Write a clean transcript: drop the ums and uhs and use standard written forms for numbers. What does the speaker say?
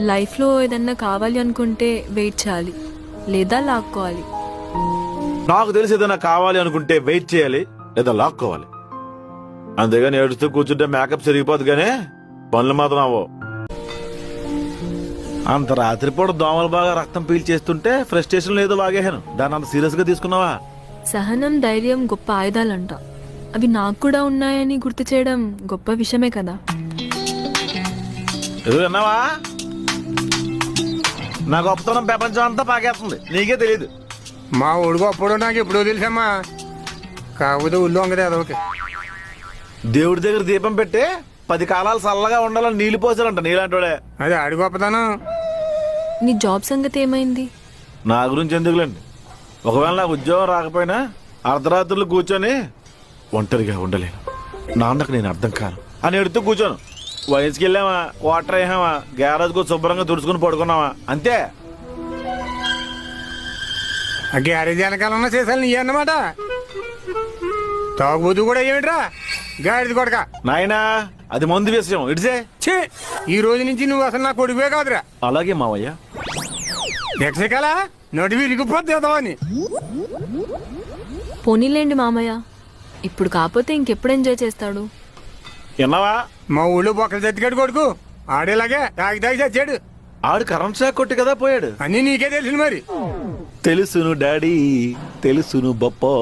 లైఫ్లో ఏదన్నా కావాలి అనుకుంటే వెయిట్ చేయాలి, లేదా లాక్కోవాలి. నాకు తెలిసి ఏదైనా కావాలి అనుకుంటే వెయిట్ చేయాలి లేదా లాక్కోవాలి. అంతేగాని ఏడుస్తూ కూర్చుంటే మేకప్ సరిగిపోదు గానీ పనులు మాత్రం అవో. అంత రాత్రిపూట దోమలు బాగా రక్తం పీల్చేస్తుంటే ఫ్రస్ట్రేషన్ ఏదో వాగేహాను. దాన్ని అంత సీరియస్ గా తీసుకున్నావా? సహనం, ధైర్యం గొప్ప ఆయుధాలంట. అవి నాకు కూడా ఉన్నాయని గుర్తు చేయడం గొప్ప విషయమే కదా. విన్నావా? నా గొప్పతనం ప్రపంచం అంతా పాకేస్తుంది, నీకే తెలియదు. మా ఊడికి అప్పుడు నాకు ఎప్పుడో తెలుసమ్మా. కాకపోతే ఊళ్ళో ఉంది అదొకే. దేవుడి దగ్గర దీపం పెట్టి 10 కాలాలు చల్లగా ఉండాలని నీళ్లు పోసారంట నీలాంటోడే. అది ఆడి గొప్పతనం. నీ జాబ్ సంగతి ఏమైంది? నా గురించి ఎందుకులేండి. ఒకవేళ నాకు ఉద్యోగం రాకపోయినా అర్ధరాత్రులు కూర్చొని ఒంటరిగా ఉండలేను, నాన్నకు నేను అర్థం కాను అని ఎడుతూ కూర్చోను. వయసుకి వెళ్ళామా, వాటర్ అయ్యామా, గ్యారేజ్ కు శుభ్రంగా తుడుచుకుని పడుకున్నావా, అంతే. ఆ గ్యారేజ్ వెనకాల ఉన్న చేసాలి నీ అన్నమాట. తాగుబోతు కూడా ఏమిట్రా గాడిది కొడక. నాయనా అది మందు విషయం ఇడిసే. ఛీ, ఈ రోజు నుంచి నువ్వు అసలు నా కొడుకువే కాదురా. అలాగే మావయ్య. ఎక్సకాల నోటి విరిగిపోతావని. పోనీలేండి మామయ్య, ఇప్పుడు కాకపోతే ఇంకెప్పుడు ఎంజాయ్ చేస్తాడు? విన్నావా? మా ఊళ్ళో బొక్కలు తెత్తికట్టు కొడుకు ఆడేలాగే తాగి తాగి చచ్చాడు. ఆడు కరెంట్ షాక్ కొట్టి కదా పోయాడు. అన్నీ నీకే తెలిసింది మరి. తెలుసును డాడీ, తెలుసును బప్పో.